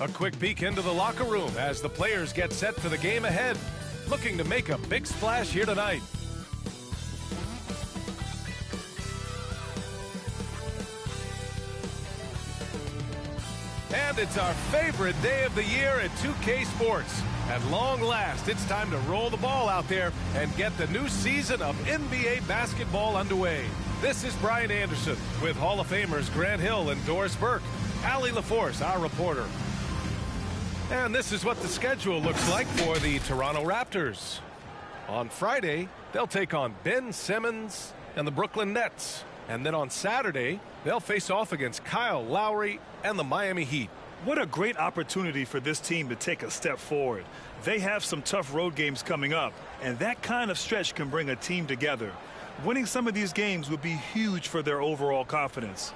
A quick peek into the locker room as the players get set for the game ahead, looking to make a big splash here tonight. And it's our favorite day of the year at 2K Sports. At long last, it's time to roll the ball out there and get the new season of NBA basketball underway. This is Brian Anderson with Hall of Famers Grant Hill and Doris Burke. Allie LaForce, our reporter. And this is what the schedule looks like for the Toronto Raptors. On Friday, they'll take on Ben Simmons and the Brooklyn Nets. And then on Saturday, they'll face off against Kyle Lowry and the Miami Heat. What a great opportunity for this team to take a step forward. They have some tough road games coming up, and that kind of stretch can bring a team together. Winning some of these games would be huge for their overall confidence.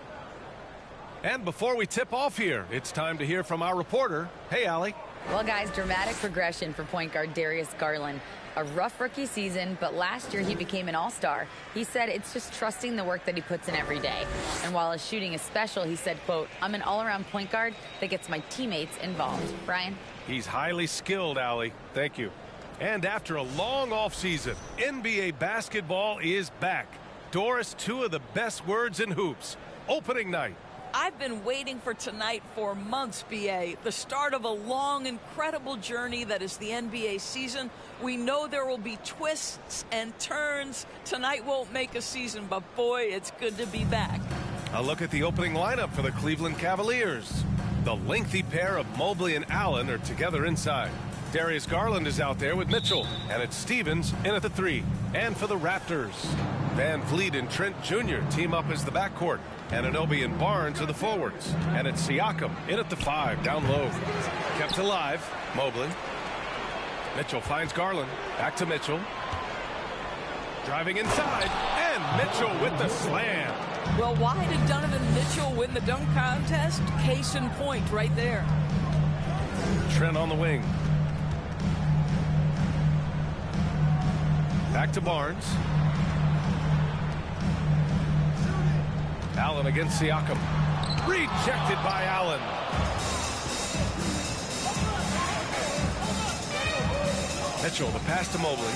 And before we tip off here, it's time to hear from our reporter. Hey, Allie. Well, guys, dramatic progression for point guard Darius Garland. A rough rookie season, but last year he became an all-star. He said it's just trusting the work that he puts in every day. And while his shooting is special, he said, quote, "I'm an all-around point guard that gets my teammates involved." Brian? He's highly skilled, Allie. Thank you. And after a long offseason, NBA basketball is back. Doris, two of the best words in hoops. Opening night. I've been waiting for tonight for months, BA. The start of a long, incredible journey that is the NBA season. We know there will be twists and turns. Tonight won't make a season, but boy, it's good to be back. A look at the opening lineup for the Cleveland Cavaliers. The lengthy pair of Mobley and Allen are together inside. Darius Garland is out there with Mitchell, and it's Stevens in at the 3. And for the Raptors, Van Vliet and Trent Jr. team up as the backcourt. Anunoby and Barnes are the forwards. And it's Siakam in at the 5, down low. Kept alive, Mobley. Mitchell finds Garland. Back to Mitchell. Driving inside, and Mitchell with the slam. Well, why did Donovan Mitchell win the dunk contest? Case in point right there. Trent on the wing. Back to Barnes. Allen against Siakam. Rejected by Allen. Mitchell, the pass to Mobley.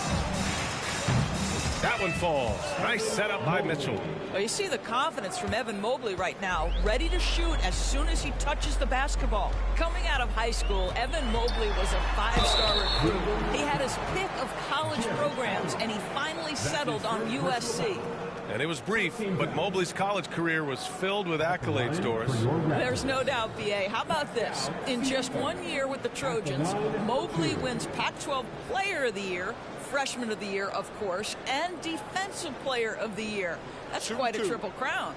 That one falls. Nice setup by Mitchell. Well, you see the confidence from Evan Mobley right now, ready to shoot as soon as he touches the basketball. Coming out of high school, Evan Mobley was a 5-star recruit. He had his pick of college programs, and he finally settled on USC. And it was brief, but Mobley's college career was filled with accolades, Doris. There's no doubt, BA. How about this? In just 1 year with the Trojans, Mobley wins Pac-12 Player of the Year, Freshman of the Year, of course, and Defensive Player of the Year. That's quite a triple crown.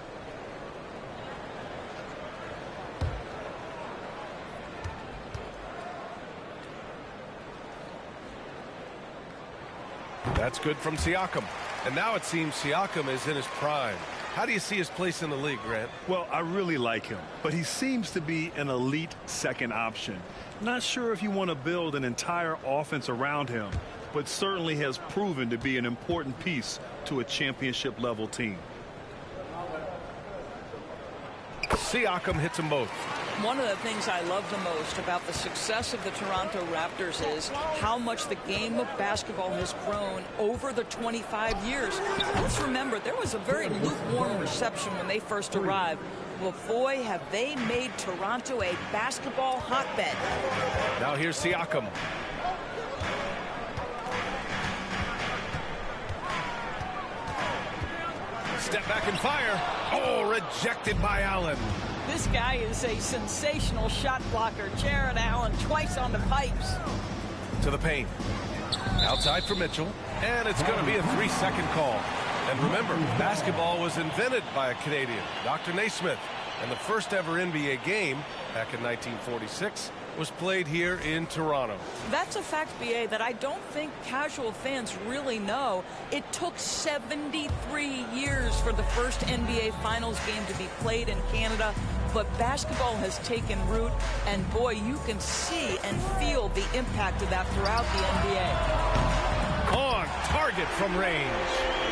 That's good from Siakam. And now it seems Siakam is in his prime. How do you see his place in the league, Grant? Well, I really like him, but he seems to be an elite second option. Not sure if you want to build an entire offense around him, but certainly has proven to be an important piece to a championship-level team. Siakam hits them both. One of the things I love the most about the success of the Toronto Raptors is how much the game of basketball has grown over the 25 years. Let's remember, there was a very lukewarm reception when they first arrived. Well, boy, have they made Toronto a basketball hotbed. Now here's Siakam. Step back and fire. Oh, rejected by Allen. This guy is a sensational shot blocker. Jared Allen twice on the pipes. To the paint. Outside for Mitchell. And it's going to be a 3-second call. And remember, basketball was invented by a Canadian, Dr. Naismith. And the first ever NBA game, back in 1946, was played here in Toronto. That's a fact, BA, that I don't think casual fans really know. It took 73 years for the first NBA Finals game to be played in Canada, but basketball has taken root, and boy, you can see and feel the impact of that throughout the NBA. On target from range.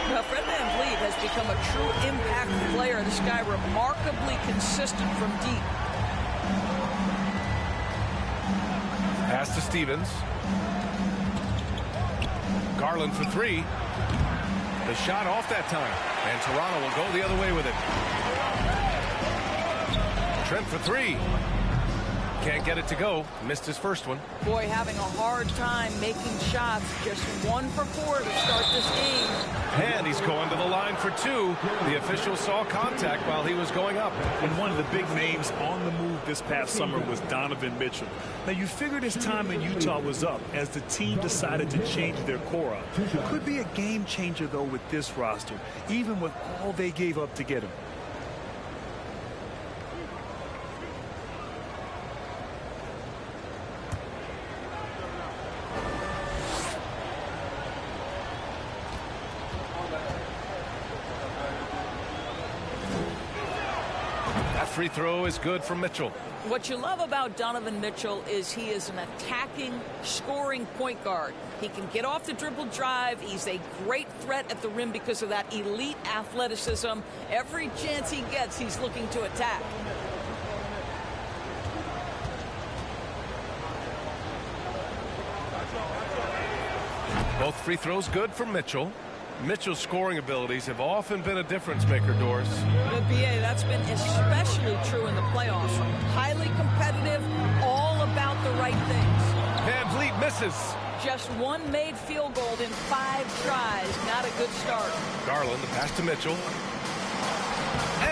Well, Fred VanVleet has become a true impact player. This guy remarkably consistent from deep. Pass to Stevens. Garland for three. The shot off that time. And Toronto will go the other way with it. Trent for three. Can't get it to go. Missed his first one. Boy, having a hard time making shots. Just 1 for 4 to start this game. And he's going to the line for two. The official saw contact while he was going up. And one of the big names on the move this past summer was Donovan Mitchell. Now, you figured his time in Utah was up as the team decided to change their core up. Could be a game changer, though, with this roster, even with all they gave up to get him. Free throw is good for Mitchell. What you love about Donovan Mitchell is he is an attacking, scoring point guard. He can get off the dribble drive. He's a great threat at the rim because of that elite athleticism. Every chance he gets, he's looking to attack. Both free throws good for Mitchell. Mitchell's scoring abilities have often been a difference maker, Doris. The BA, that's been especially true in the playoffs. Highly competitive, all about the right things. VanVleet misses. Just one made field goal in 5 tries. Not a good start. Garland, the pass to Mitchell.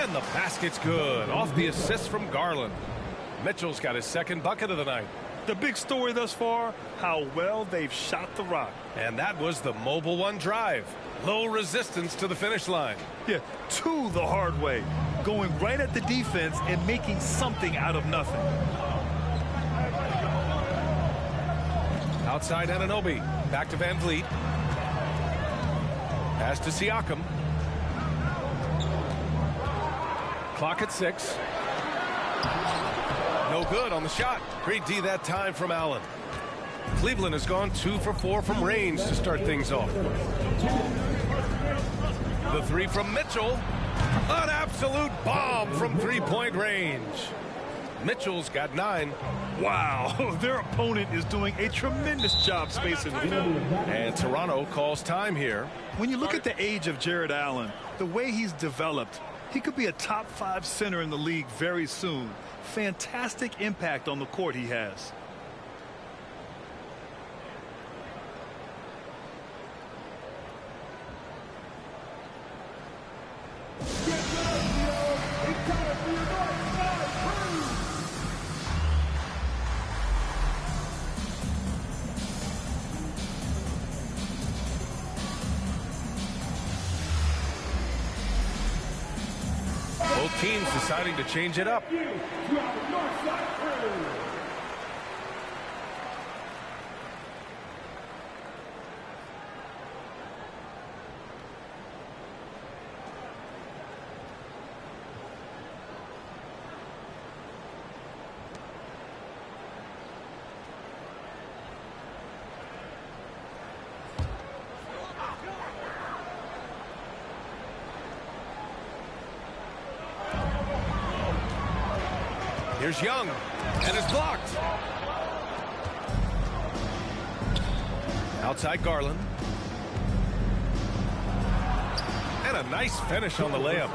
And the basket's good. Off the assist from Garland. Mitchell's got his second bucket of the night. The big story thus far, how well they've shot the rock. And that was the Mobile One drive. Low resistance to the finish line. Yeah, to the hard way. Going right at the defense and making something out of nothing. Outside Anunoby. Back to VanVleet. Pass to Siakam. Clock at 6. No good on the shot. Great D that time from Allen. Cleveland has gone 2 for 4 from range to start things off. The three from Mitchell. An absolute bomb from three-point range. Mitchell's got 9. Wow, their opponent is doing a tremendous job spacing the floor. And Toronto calls time here. When you look at the age of Jared Allen, the way he's developed, he could be a top 5 center in the league very soon. Fantastic impact on the court he has. Both teams deciding to change it up. Here's Young, and it's blocked. Outside Garland. And a nice finish on the layup.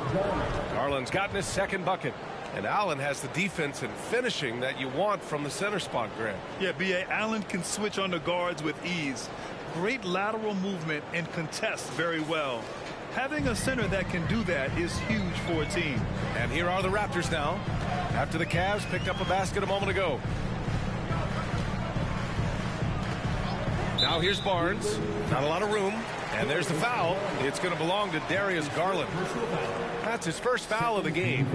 Garland's gotten his second bucket. And Allen has the defense and finishing that you want from the center spot, Grant. Yeah, B.A. Allen can switch on the guards with ease. Great lateral movement and contests very well. Having a center that can do that is huge for a team. And here are the Raptors now, after the Cavs picked up a basket a moment ago. Now here's Barnes. Not a lot of room. And there's the foul. It's going to belong to Darius Garland. That's his first foul of the game.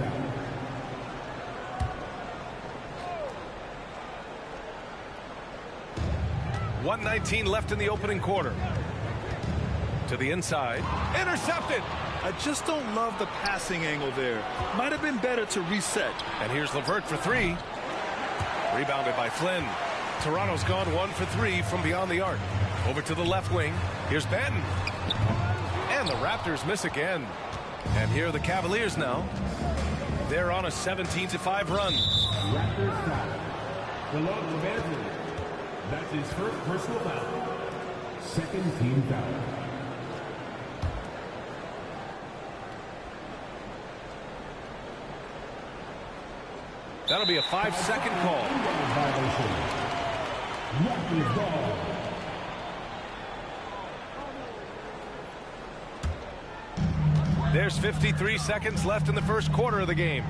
.119 left in the opening quarter. To the inside. Intercepted. I just don't love the passing angle there. Might have been better to reset. And here's LeVert for 3. Rebounded by Flynn. Toronto's gone 1 for 3 from beyond the arc. Over to the left wing. Here's Benton. And And the Raptors miss again. And here are the Cavaliers now. They're on a 17-5 run. Raptors foul. Belongs to Andrew. That's his first personal foul. Second team foul. That'll be a 5-second call. Raptors ball. There's 53 seconds left in the first quarter of the game.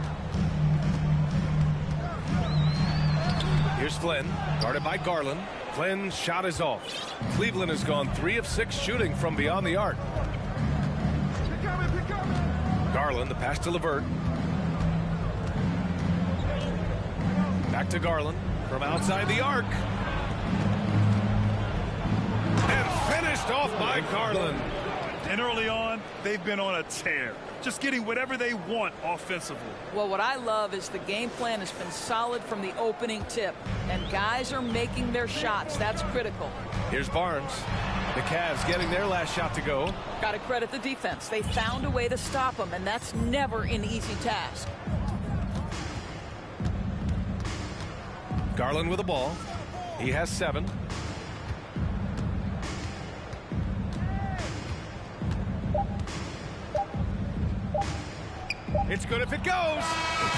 Here's Flynn, guarded by Garland. Flynn's shot is off. Cleveland has gone 3 of 6 shooting from beyond the arc. Garland, the pass to LeVert. Back to Garland from outside the arc. And finished off by Garland. And early on, they've been on a tear, just getting whatever they want offensively. Well, what I love is the game plan has been solid from the opening tip, and guys are making their shots. That's critical. Here's Barnes. The Cavs getting their last shot to go. Got to credit the defense. They found a way to stop them, and that's never an easy task. Garland with the ball. He has 7. It's good if it goes.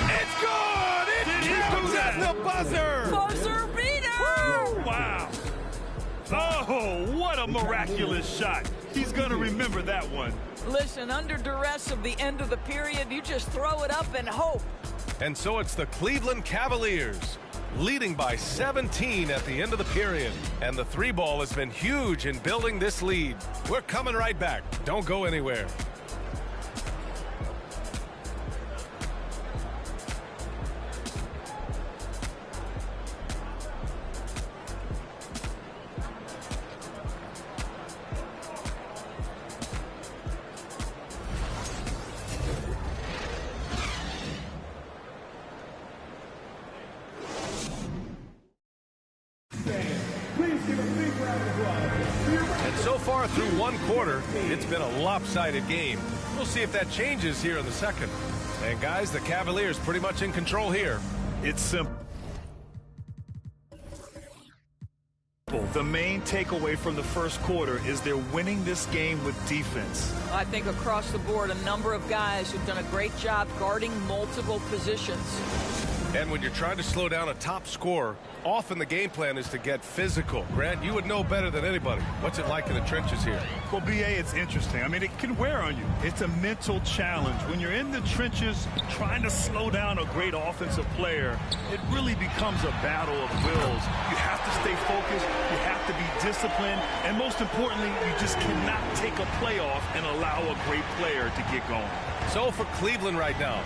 It's good. It counts at the buzzer. Buzzer beater. Wow. Oh, what a miraculous shot. He's going to remember that one. Listen, under duress of the end of the period, you just throw it up and hope. And so it's the Cleveland Cavaliers leading by 17 at the end of the period. And the 3-ball has been huge in building this lead. We're coming right back. Don't go anywhere. Through one quarter, it's been a lopsided game. We'll see if that changes here in the second. And guys, the Cavaliers pretty much in control here. It's simple. The main takeaway from the first quarter is they're winning this game with defense. I think across the board, a number of guys who've done a great job guarding multiple positions. And when you're trying to slow down a top scorer, often the game plan is to get physical. Grant, you would know better than anybody. What's it like in the trenches here? Well, B.A., it's interesting. I mean, it can wear on you. It's a mental challenge. When you're in the trenches trying to slow down a great offensive player, it really becomes a battle of wills. You have to stay focused. You have to be disciplined. And most importantly, you just cannot take a play off and allow a great player to get going. So for Cleveland right now,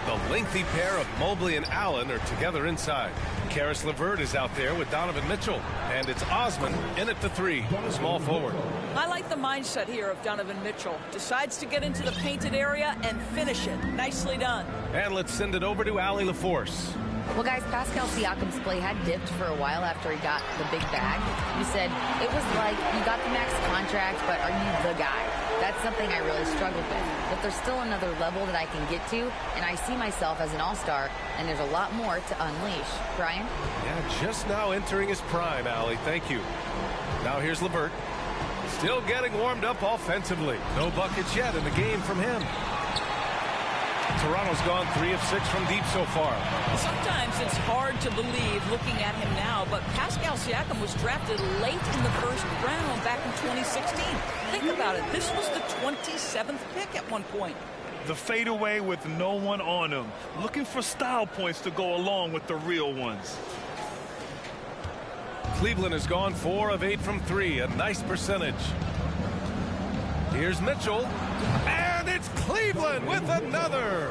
the lengthy pair of Mobley and Allen are together inside. Karis LeVert is out there with Donovan Mitchell. And it's Osman in at the 3, small forward. I like the mindset here of Donovan Mitchell. Decides to get into the painted area and finish it. Nicely done. And let's send it over to Allie LaForce. Well, guys, Pascal Siakam's play had dipped for a while after he got the big bag. He said, it was like, you got the max contract, but are you the guy? That's something I really struggled with. But there's still another level that I can get to, and I see myself as an all-star, and there's a lot more to unleash. Brian? Yeah, just now entering his prime, Allie. Thank you. Now here's LeVert. Still getting warmed up offensively. No buckets yet in the game from him. Toronto's gone 3 of 6 from deep so far. Sometimes it's hard to believe looking at him now, but Pascal Siakam was drafted late in the first round back in 2016. Think about it. This was the 27th pick at one point. The fadeaway with no one on him. Looking for style points to go along with the real ones. Cleveland has gone 4 of 8 from 3, a nice percentage. Here's Mitchell, and it's Cleveland with another.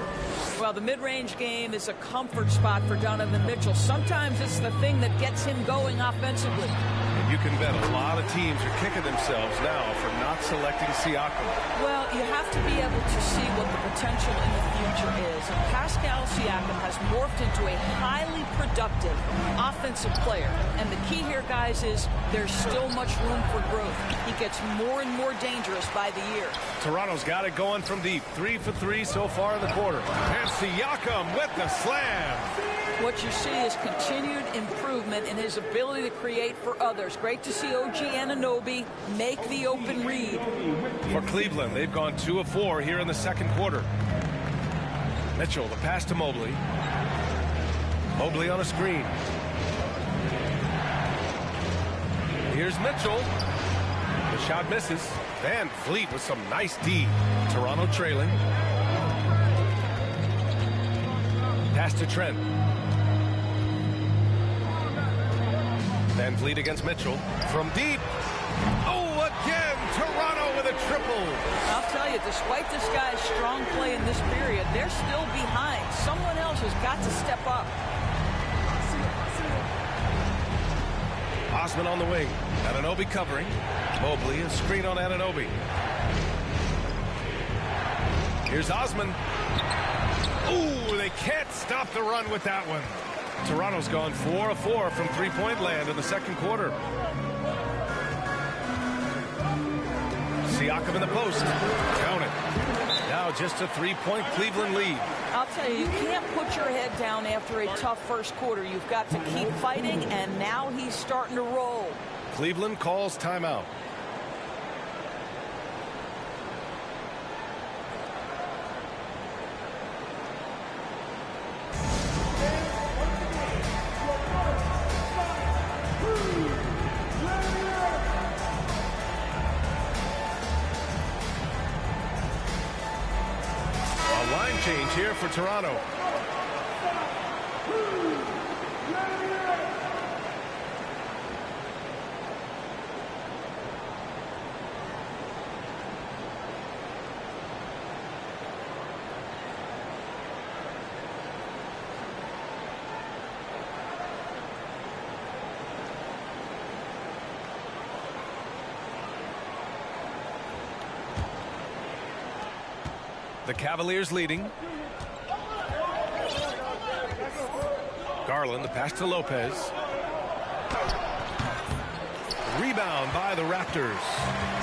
Well, the mid-range game is a comfort spot for Donovan Mitchell. Sometimes it's the thing that gets him going offensively. You can bet a lot of teams are kicking themselves now for not selecting Siakam. Well, you have to be able to see what the potential in the future is. And Pascal Siakam has morphed into a highly productive offensive player. And the key here, guys, is there's still much room for growth. He gets more and more dangerous by the year. Toronto's got it going from deep. 3 for 3 so far in the quarter. And Siakam with the slam. What you see is continued improvement in his ability to create for others. Great to see OG Anunoby make the open read. For Cleveland, they've gone 2 of 4 here in the second quarter. Mitchell, the pass to Mobley. Mobley on a screen. Here's Mitchell. The shot misses. Van Fleet with some nice D. Toronto trailing. Pass to Trent. Van Fleet against Mitchell. From deep. Oh, again, Toronto with a triple. I'll tell you, despite this guy's strong play in this period, they're still behind. Someone else has got to step up. Osman on the wing. Anunoby covering. Mobley, a screen on Anunoby. Here's Osman. Ooh, they can't stop the run with that one. Toronto's gone 4 of 4 from three-point land in the second quarter. Siakam in the post. Count it. Now just a 3-point Cleveland lead. I'll tell you, you can't put your head down after a tough first quarter. You've got to keep fighting, and now he's starting to roll. Cleveland calls timeout. Change here for Toronto. The Cavaliers leading. Garland, the pass to Lopez. Rebound by the Raptors.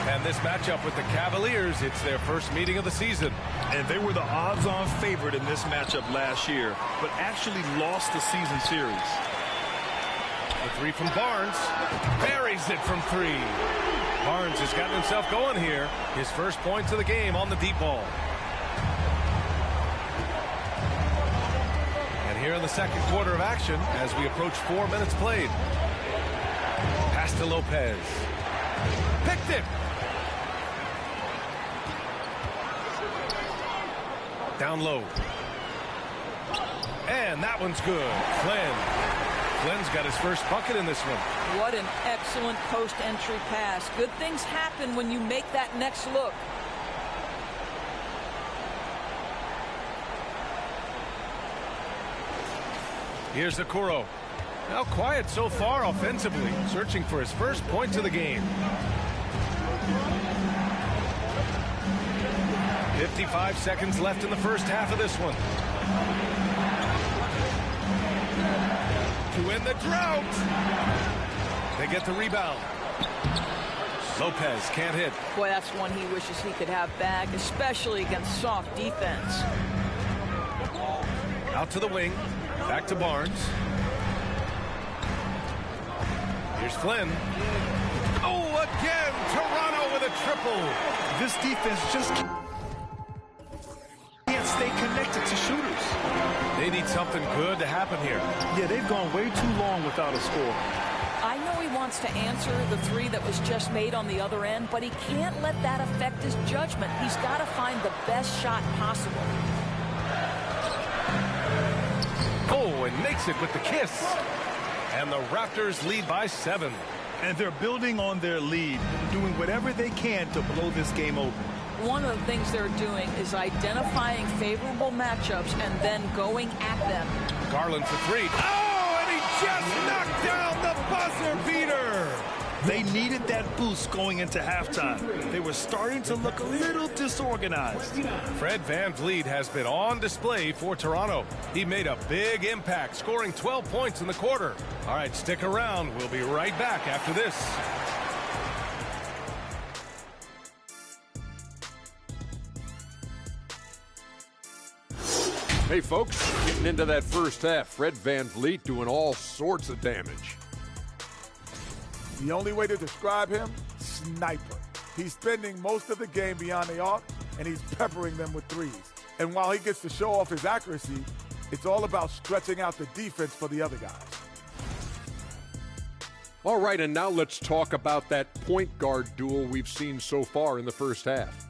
And this matchup with the Cavaliers, it's their first meeting of the season. And they were the odds-on favorite in this matchup last year, but actually lost the season series. The three from Barnes. Buries it from 3. Barnes has gotten himself going here. His first points of the game on the deep ball. Here in the second quarter of action as we approach 4 minutes played. Pass to Lopez. Picked it. Down low. And that one's good. Flynn's got his first bucket in this one. What an excellent post entry pass. Good things happen when you make that next look. Here's Okoro. Now quiet so far offensively, searching for his first points of the game. 55 seconds left in the first half of this one. To win the drought. They get the rebound. Lopez can't hit. Boy, that's one he wishes he could have back, especially against soft defense. Out to the wing. Back to Barnes. Here's Flynn. Oh, again, Toronto with a triple. This defense just can't stay connected to shooters. They need something good to happen here. Yeah, they've gone way too long without a score. I know he wants to answer the 3 that was just made on the other end, but he can't let that affect his judgment. He's got to find the best shot possible. Oh, and makes it with the kiss. And the Raptors lead by 7. And they're building on their lead, doing whatever they can to blow this game open. One of the things they're doing is identifying favorable matchups and then going at them. Garland for 3. Oh, and he just knocked down the buzzer beater. They needed that boost going into halftime. They were starting to look a little disorganized. Fred VanVleet has been on display for Toronto. He made a big impact, scoring 12 points in the quarter. All right, stick around. We'll be right back after this. Hey, folks, getting into that first half, Fred VanVleet doing all sorts of damage. The only way to describe him, sniper. He's spending most of the game beyond the arc, and he's peppering them with threes. And while he gets to show off his accuracy, it's all about stretching out the defense for the other guys. All right, and now let's talk about that point guard duel we've seen so far in the first half.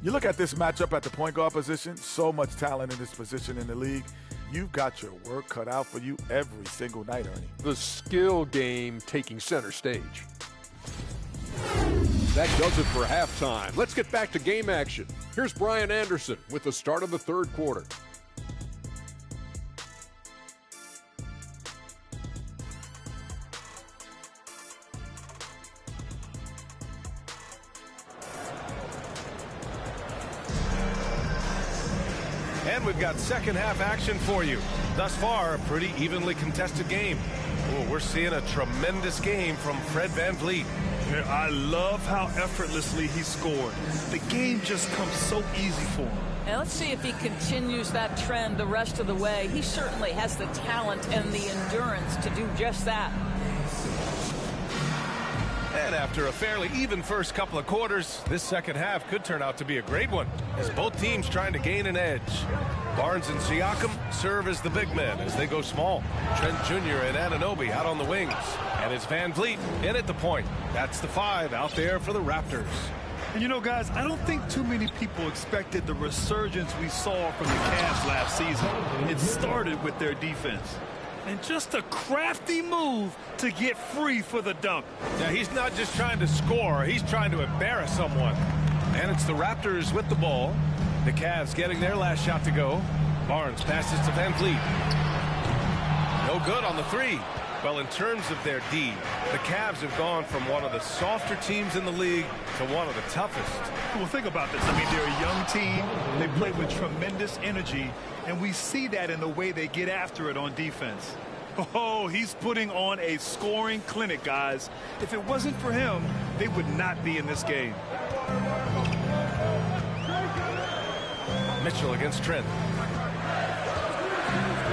You look at this matchup at the point guard position, so much talent in this position in the league. You've got your work cut out for you every single night, Ernie. The skill game taking center stage. That does it for halftime. Let's get back to game action. Here's Brian Anderson with the start of the third quarter. And we've got second half action for you. Thus far, a pretty evenly contested game. Oh, we're seeing a tremendous game from Fred VanVleet. Yeah, I love how effortlessly he scored. The game just comes so easy for him. And let's see if he continues that trend the rest of the way. He certainly has the talent and the endurance to do just that. And after a fairly even first couple of quarters, this second half could turn out to be a great one, as both teams trying to gain an edge. Barnes and Siakam serve as the big men as they go small. Trent Jr. and Anunoby out on the wings. And it's VanVleet in at the point. That's the 5 out there for the Raptors. And you know, guys, I don't think too many people expected the resurgence we saw from the Cavs last season. It started with their defense. And just a crafty move to get free for the dunk. Yeah, he's not just trying to score, he's trying to embarrass someone. And it's the Raptors with the ball. The Cavs getting their last shot to go. Barnes passes to VanVleet. No good on the 3. Well, in terms of their D, the Cavs have gone from one of the softer teams in the league to one of the toughest. Well, think about this. I mean, they're a young team. They play with tremendous energy, and we see that in the way they get after it on defense. Oh, he's putting on a scoring clinic, guys. If it wasn't for him, they would not be in this game. Mitchell against Trent.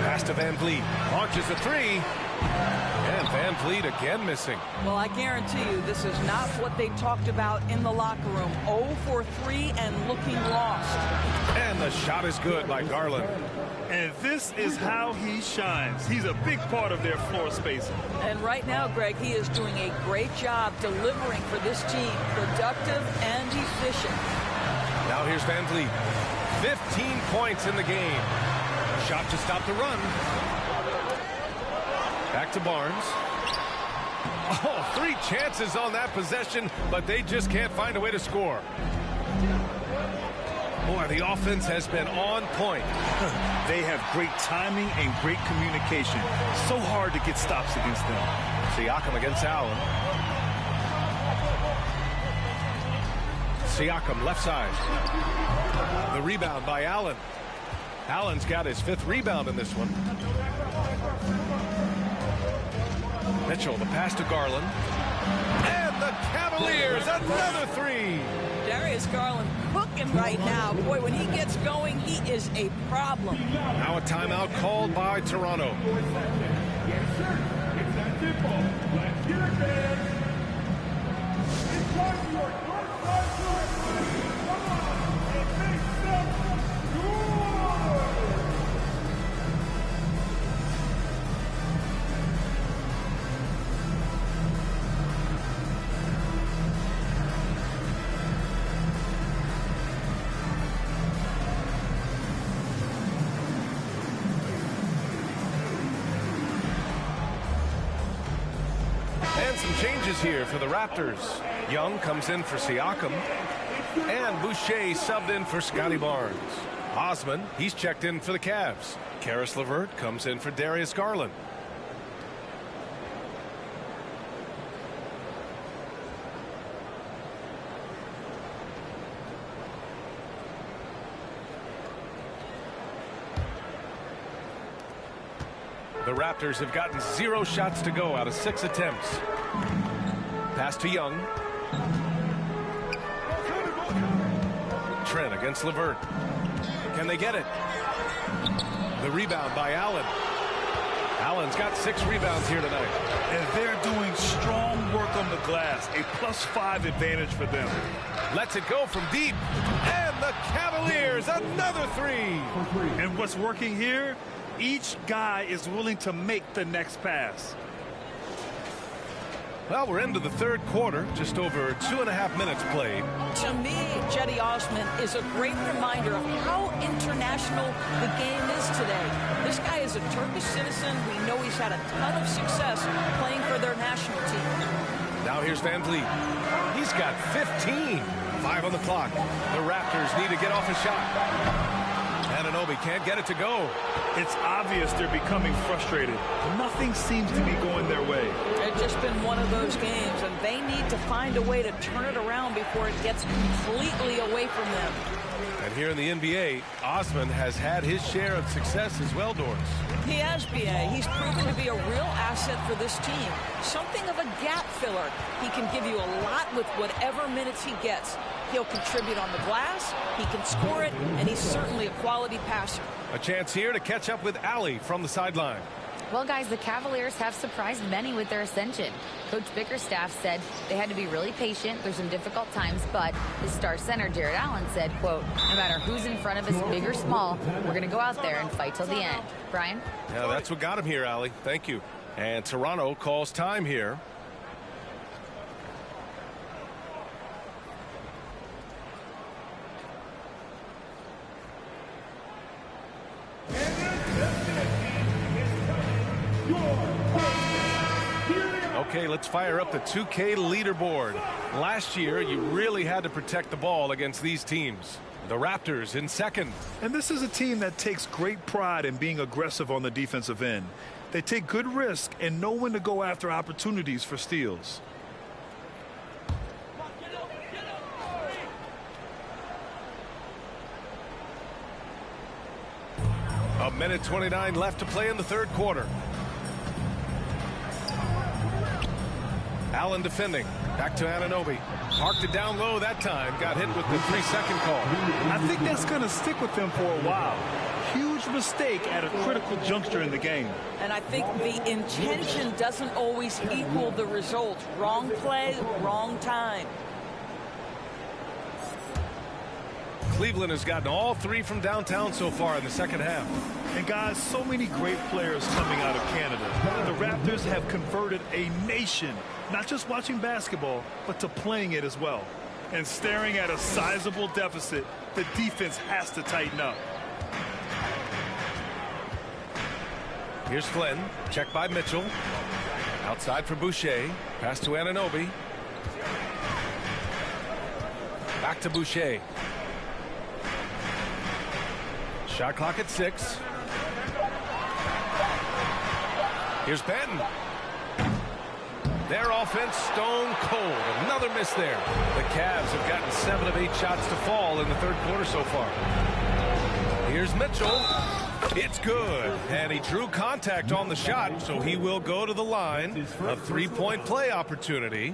Pass to VanVleet. Launches a 3. And VanVleet again missing. Well, I guarantee you this is not what they talked about in the locker room. 0 for 3 and looking lost. And the shot is good by Garland. And this is how he shines. He's a big part of their floor spacing. And right now, Greg, he is doing a great job delivering for this team. Productive and efficient. Now here's VanVleet. 15 points in the game. Shot to stop the run. Back to Barnes. Oh, 3 chances on that possession, but they just can't find a way to score. Boy, the offense has been on point. They have great timing and great communication. So hard to get stops against them. Siakam against Allen. Siakam left side. The rebound by Allen. Allen's got his 5th rebound in this one. Mitchell, the pass to Garland. And the Cavaliers, another 3. Darius Garland cooking right now. Boy, when he gets going, he is a problem. Now a timeout called by Toronto. Yes, sir. It's that simple. Let's get it, man. It's time for your first time to come on and make some noise. And some changes here for the Raptors. Young comes in for Siakam. And Boucher subbed in for Scotty Barnes. Osman, he's checked in for the Cavs. Karis LeVert comes in for Darius Garland. The Raptors have gotten 0 shots to go out of 6 attempts. Pass to Young. Trent against LeVert. Can they get it? The rebound by Allen. Allen's got 6 rebounds here tonight. And they're doing strong work on the glass. A +5 advantage for them. Lets it go from deep. And the Cavaliers, another 3. And what's working here? Each guy is willing to make the next pass. Well, we're into the 3rd quarter, just over 2.5 minutes played. To me, Cedi Osman is a great reminder of how international the game is today. This guy is a Turkish citizen. We know he's had a ton of success playing for their national team. Now here's Van Vliet. He's got 15. 5 on the clock. The Raptors need to get off a shot. Anunoby can't get it to go. It's obvious they're becoming frustrated. Nothing seems to be going their way. It's just been one of those games, and they need to find a way to turn it around before it gets completely away from them. And here in the NBA, Osman has had his share of success as well, Doris. He has, B.A. He's proven to be a real asset for this team. Something of a gap filler. He can give you a lot with whatever minutes he gets. He'll contribute on the glass, he can score it, and he's certainly a quality passer. A chance here to catch up with Allie from the sideline. Well, guys, the Cavaliers have surprised many with their ascension. Coach Bickerstaff said they had to be really patient. There's some difficult times, but his star center, Jared Allen, said, quote, no matter who's in front of us, big or small, we're going to go out there and fight till the end. Brian? Yeah, that's what got him here, Allie. Thank you. And Toronto calls time here. Okay, let's fire up the 2K leaderboard. Last year, you really had to protect the ball against these teams. The Raptors in second. And this is a team that takes great pride in being aggressive on the defensive end. They take good risk and know when to go after opportunities for steals. A minute 29 left to play in the 3rd quarter. Allen defending. Back to Anunoby. Parked it down low that time. Got hit with the 3-second call. I think that's going to stick with them for a while. Huge mistake at a critical juncture in the game. And I think the intention doesn't always equal the result. Wrong play, wrong time. Cleveland has gotten all 3 from downtown so far in the 2nd half. And guys, so many great players coming out of Canada. The Raptors have converted a nation, not just watching basketball, but to playing it as well. And staring at a sizable deficit, the defense has to tighten up. Here's Flynn. Checked by Mitchell. Outside for Boucher. Pass to Anunoby. Back to Boucher. Shot clock at 6. Here's Benton. Their offense stone cold. Another miss there. The Cavs have gotten 7 of 8 shots to fall in the 3rd quarter so far. Here's Mitchell. It's good. And he drew contact on the shot, so he will go to the line. A 3-point play opportunity.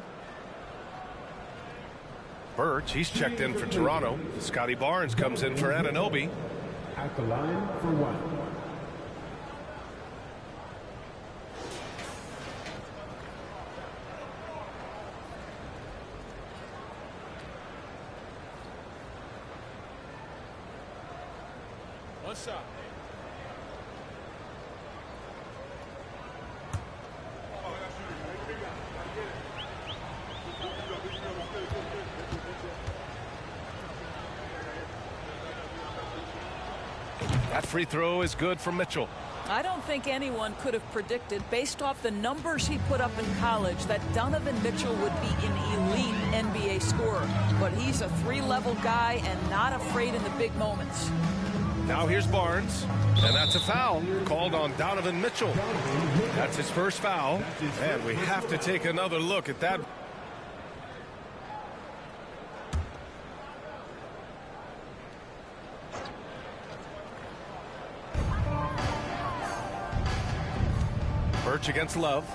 Birch, he's checked in for Toronto. Scotty Barnes comes in for Anunoby. At the line for 1. What's up? That free throw is good for Mitchell. I don't think anyone could have predicted, based off the numbers he put up in college, that Donovan Mitchell would be an elite NBA scorer. But he's a 3-level guy and not afraid in the big moments. Now here's Barnes, and that's a foul called on Donovan Mitchell. That's his first foul, and we have to take another look at that. Birch against Love.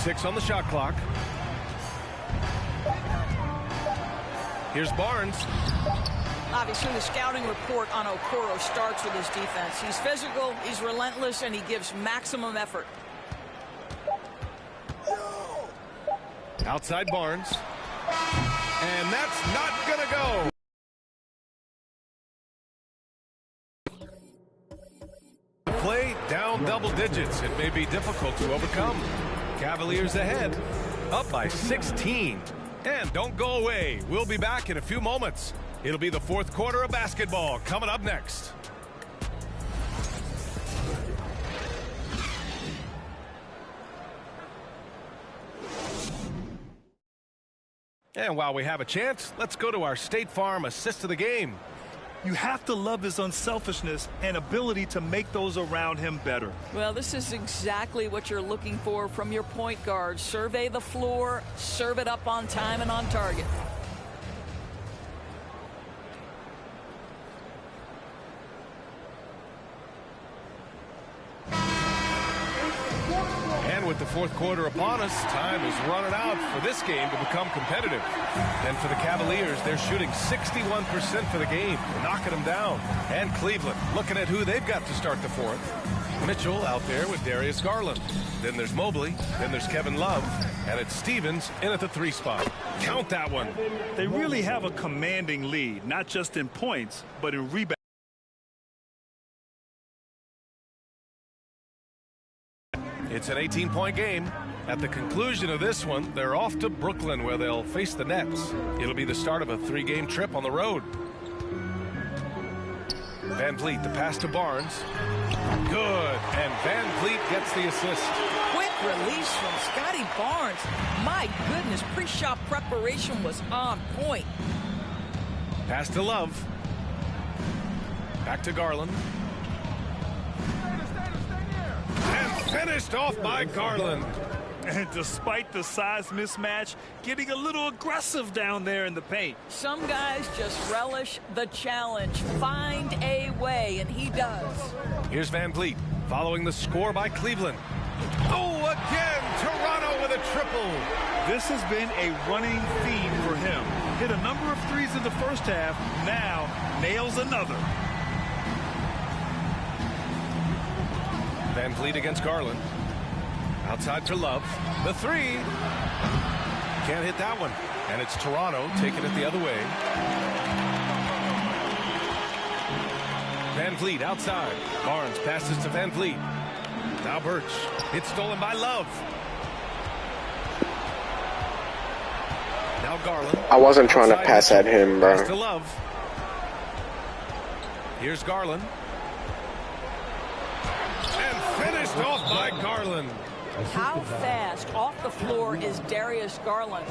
6 on the shot clock. Here's Barnes. Obviously, the scouting report on Okoro starts with his defense. He's physical, he's relentless, and he gives maximum effort. Outside Barnes. And that's not going to go. Play down double digits. It may be difficult to overcome. Cavaliers ahead, up by 16. And don't go away. We'll be back in a few moments. It'll be the fourth quarter of basketball coming up next. And while we have a chance, let's go to our State Farm assist of the game. You have to love his unselfishness and ability to make those around him better. Well, this is exactly what you're looking for from your point guard. Survey the floor, serve it up on time and on target. And with the fourth quarter upon us, time is running out for this game to become competitive. And for the Cavaliers, they're shooting 61% for the game, knocking them down. And Cleveland looking at who they've got to start the fourth. Mitchell out there with Darius Garland. Then there's Mobley. Then there's Kevin Love. And it's Stevens in at the 3 spot. Count that one. They really have a commanding lead, not just in points, but in rebounds. It's an 18-point game. At the conclusion of this one, they're off to Brooklyn where they'll face the Nets. It'll be the start of a 3-game trip on the road. Van Vliet, the pass to Barnes. Good. And Van Vliet gets the assist. Quick release from Scotty Barnes. My goodness, pre-shot preparation was on point. Pass to Love. Back to Garland. And finished off by Garland. And despite the size mismatch, getting a little aggressive down there in the paint. Some guys just relish the challenge. Find a way, and he does. Here's Van Vliet following the score by Cleveland. Oh, again, Toronto with a triple. This has been a running theme for him. Hit a number of threes in the first half, now nails another. Van Vliet against Garland. Outside to Love. The 3. Can't hit that one. And it's Toronto taking it the other way. Van Vliet outside. Barnes passes to Van Vliet. Now Birch. It's stolen by Love. Now Garland. I wasn't trying to pass at him, bro. Pass to Love. Here's Garland. And finished off by Garland. How fast off the floor is Darius Garland?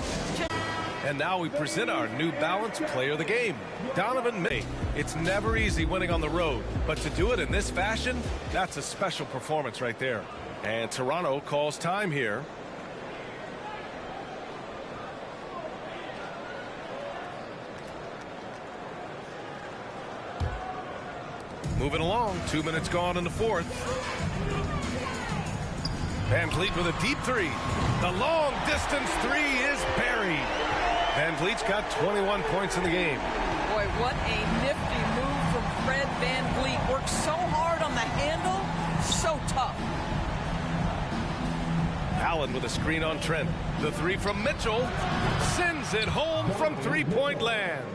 And now we present our New Balance Player of the Game, Donovan Mitchell. It's never easy winning on the road, but to do it in this fashion, that's a special performance right there. And Toronto calls time here. Moving along, 2 minutes gone in the fourth. Van Vliet with a deep 3. The long distance 3 is buried. Van Vliet's got 21 points in the game. Boy, what a nifty move from Fred Van Vliet. Works so hard on the handle, so tough. Allen with a screen on Trent. The 3 from Mitchell sends it home from three-point land.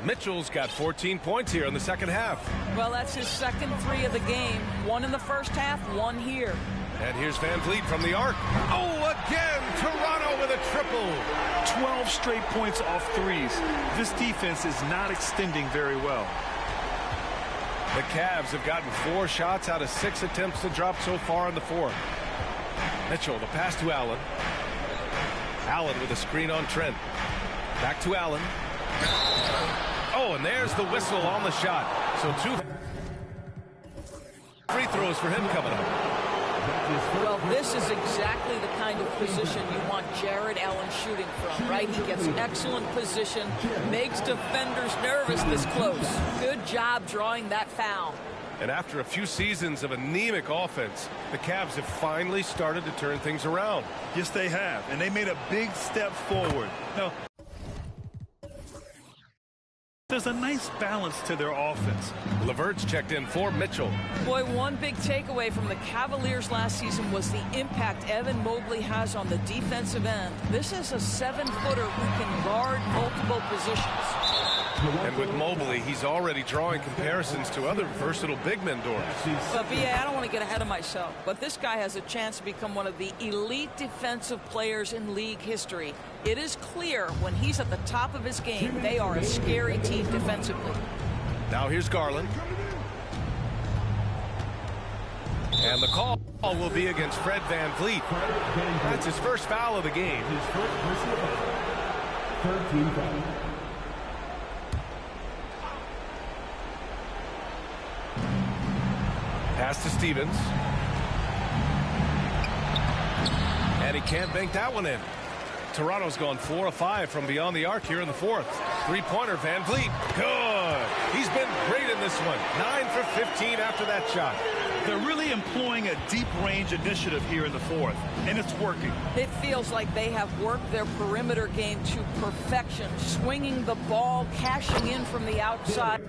Mitchell's got 14 points here in the second half. Well, that's his second 3 of the game. 1 in the first half, 1 here. And here's Van Vliet from the arc. Oh, again, Toronto with a triple. 12 straight points off threes. This defense is not extending very well. The Cavs have gotten 4 shots out of 6 attempts to drop so far in the fourth. Mitchell, the pass to Allen. Allen with a screen on Trent. Back to Allen. Oh, and there's the whistle on the shot. So 2 free throws for him coming up. Well, this is exactly the kind of position you want Jared Allen shooting from, right? He gets excellent position, makes defenders nervous this close. Good job drawing that foul. And after a few seasons of anemic offense, the Cavs have finally started to turn things around. Yes, they have, and they made a big step forward. Now, there's a nice balance to their offense. LeVert's checked in for Mitchell. Boy, one big takeaway from the Cavaliers last season was the impact Evan Mobley has on the defensive end. This is a 7-footer who can guard multiple positions. And with Mobley, he's already drawing comparisons to other versatile big men, Doris. But, B.A., I don't want to get ahead of myself, but this guy has a chance to become one of the elite defensive players in league history. It is clear when he's at the top of his game, they are a scary team defensively. Now here's Garland. And the call will be against Fred VanVleet. That's his first foul of the game. His first personal foul. 13 foul. Pass to Stevens. And he can't bank that one in. Toronto's gone 4 of 5 from beyond the arc here in the fourth. Three-pointer, VanVleet. Good. He's been great in this one. 9 for 15 after that shot. They're really employing a deep-range initiative here in the fourth, and it's working. It feels like they have worked their perimeter game to perfection, swinging the ball, cashing in from the outside.